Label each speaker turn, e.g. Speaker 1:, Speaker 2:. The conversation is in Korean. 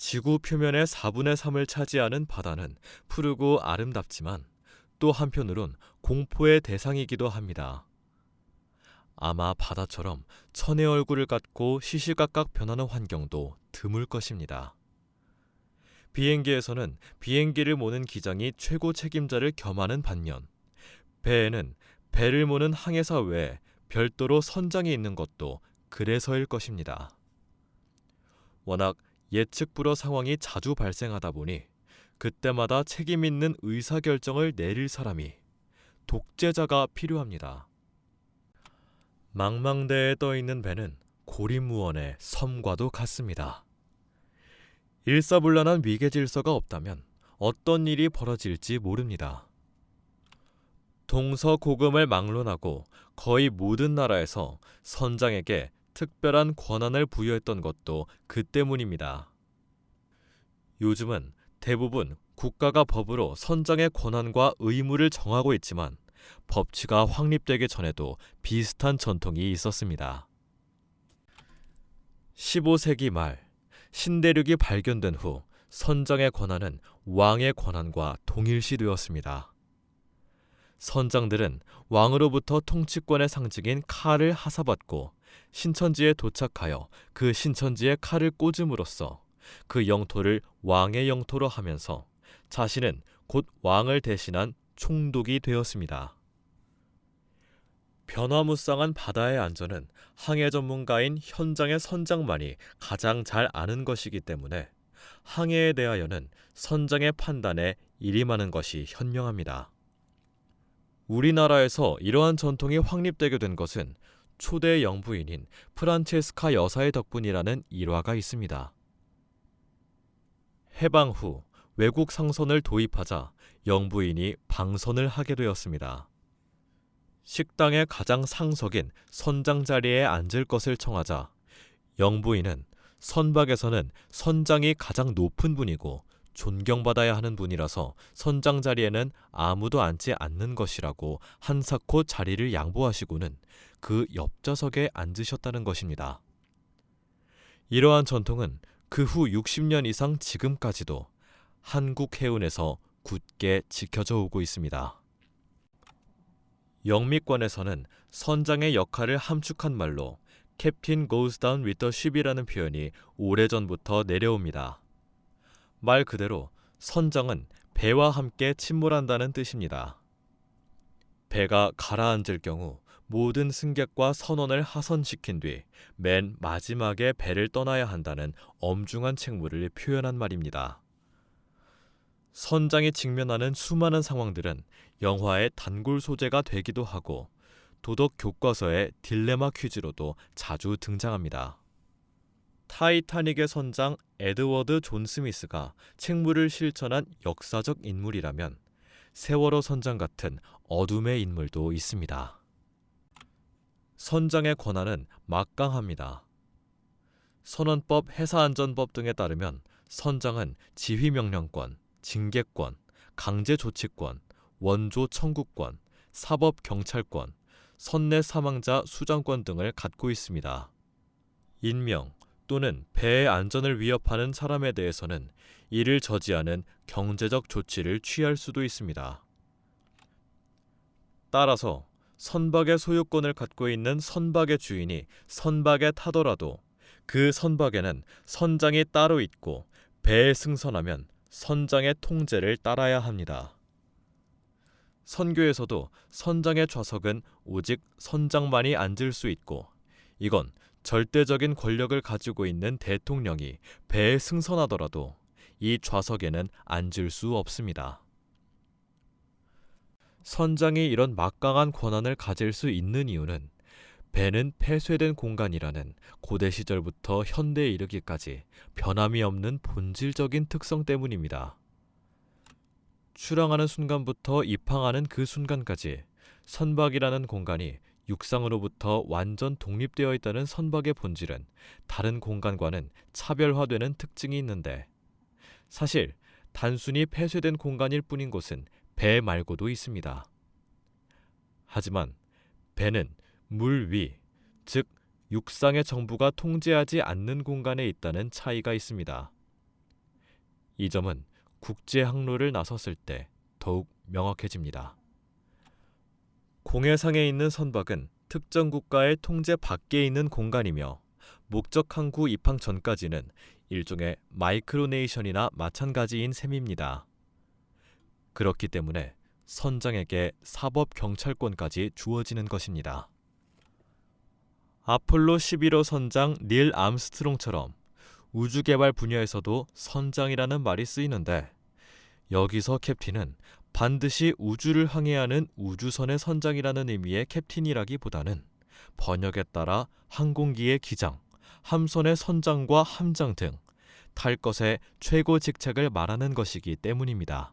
Speaker 1: 지구 표면의 4분의 3을 차지하는 바다는 푸르고 아름답지만 또 한편으론 공포의 대상이기도 합니다. 아마 바다처럼 천의 얼굴을 갖고 시시각각 변하는 환경도 드물 것입니다. 비행기에서는 비행기를 모는 기장이 최고 책임자를 겸하는 반면 배에는 배를 모는 항해사 외에 별도로 선장이 있는 것도 그래서일 것입니다. 워낙 예측 불허 상황이 자주 발생하다 보니 그때마다 책임 있는 의사결정을 내릴 사람이, 독재자가 필요합니다. 망망대해에 떠있는 배는 고립무원의 섬과도 같습니다. 일사불란한 위계 질서가 없다면 어떤 일이 벌어질지 모릅니다. 동서고금을 막론하고 거의 모든 나라에서 선장에게 특별한 권한을 부여했던 것도 그 때문입니다. 요즘은 대부분 국가가 법으로 선장의 권한과 의무를 정하고 있지만 법치가 확립되기 전에도 비슷한 전통이 있었습니다. 15세기 말 신대륙이 발견된 후 선장의 권한은 왕의 권한과 동일시되었습니다. 선장들은 왕으로부터 통치권의 상징인 칼을 하사받고 신천지에 도착하여 그 신천지에 칼을 꽂음으로써 그 영토를 왕의 영토로 하면서 자신은 곧 왕을 대신한 총독이 되었습니다. 변화무쌍한 바다의 안전은 항해 전문가인 현장의 선장만이 가장 잘 아는 것이기 때문에 항해에 대하여는 선장의 판단에 일임하는 것이 현명합니다. 우리나라에서 이러한 전통이 확립되게 된 것은 초대 영부인인 프란체스카 여사의 덕분이라는 일화가 있습니다. 해방 후 외국 상선을 도입하자 영부인이 방선을 하게 되었습니다. 식당의 가장 상석인 선장 자리에 앉을 것을 청하자 영부인은 선박에서는 선장이 가장 높은 분이고 존경받아야 하는 분이라서 선장 자리에는 아무도 앉지 않는 것이라고 한사코 자리를 양보하시고는 그 옆좌석에 앉으셨다는 것입니다. 이러한 전통은 그 후 60년 이상 지금까지도 한국 해운에서 굳게 지켜져 오고 있습니다. 영미권에서는 선장의 역할을 함축한 말로 Captain goes down with the ship이라는 표현이 오래전부터 내려옵니다. 말 그대로 선장은 배와 함께 침몰한다는 뜻입니다. 배가 가라앉을 경우 모든 승객과 선원을 하선시킨 뒤 맨 마지막에 배를 떠나야 한다는 엄중한 책무를 표현한 말입니다. 선장이 직면하는 수많은 상황들은 영화의 단골 소재가 되기도 하고 도덕 교과서의 딜레마 퀴즈로도 자주 등장합니다. 타이타닉의 선장 에드워드 존 스미스가 책무를 실천한 역사적 인물이라면 세월호 선장 같은 어둠의 인물도 있습니다. 선장의 권한은 막강합니다. 선원법, 해사안전법 등에 따르면 선장은 지휘명령권, 징계권, 강제조치권, 원조 청구권, 사법경찰권, 선내 사망자 수장권 등을 갖고 있습니다. 인명 또는 배의 안전을 위협하는 사람에 대해서는 이를 저지하는 경제적 조치를 취할 수도 있습니다. 따라서 선박의 소유권을 갖고 있는 선박의 주인이 선박에 타더라도 그 선박에는 선장이 따로 있고 배에 승선하면 선장의 통제를 따라야 합니다. 선교에서도 선장의 좌석은 오직 선장만이 앉을 수 있고 이건 절대적인 권력을 가지고 있는 대통령이 배에 승선하더라도 이 좌석에는 앉을 수 없습니다. 선장이 이런 막강한 권한을 가질 수 있는 이유는 배는 폐쇄된 공간이라는 고대 시절부터 현대에 이르기까지 변함이 없는 본질적인 특성 때문입니다. 출항하는 순간부터 입항하는 그 순간까지 선박이라는 공간이 육상으로부터 완전 독립되어 있다는 선박의 본질은 다른 공간과는 차별화되는 특징이 있는데 사실 단순히 폐쇄된 공간일 뿐인 곳은 배 말고도 있습니다. 하지만 배는 물 위, 즉 육상의 정부가 통제하지 않는 공간에 있다는 차이가 있습니다. 이 점은 국제 항로를 나섰을 때 더욱 명확해집니다. 공해상에 있는 선박은 특정 국가의 통제 밖에 있는 공간이며 목적 항구 입항 전까지는 일종의 마이크로네이션이나 마찬가지인 셈입니다. 그렇기 때문에 선장에게 사법 경찰권까지 주어지는 것입니다. 아폴로 11호 선장 닐 암스트롱처럼 우주개발 분야에서도 선장이라는 말이 쓰이는데, 여기서 캡틴은 반드시 우주를 항해하는 우주선의 선장이라는 의미의 캡틴이라기보다는 번역에 따라 항공기의 기장, 함선의 선장과 함장 등 탈 것의 최고 직책을 말하는 것이기 때문입니다.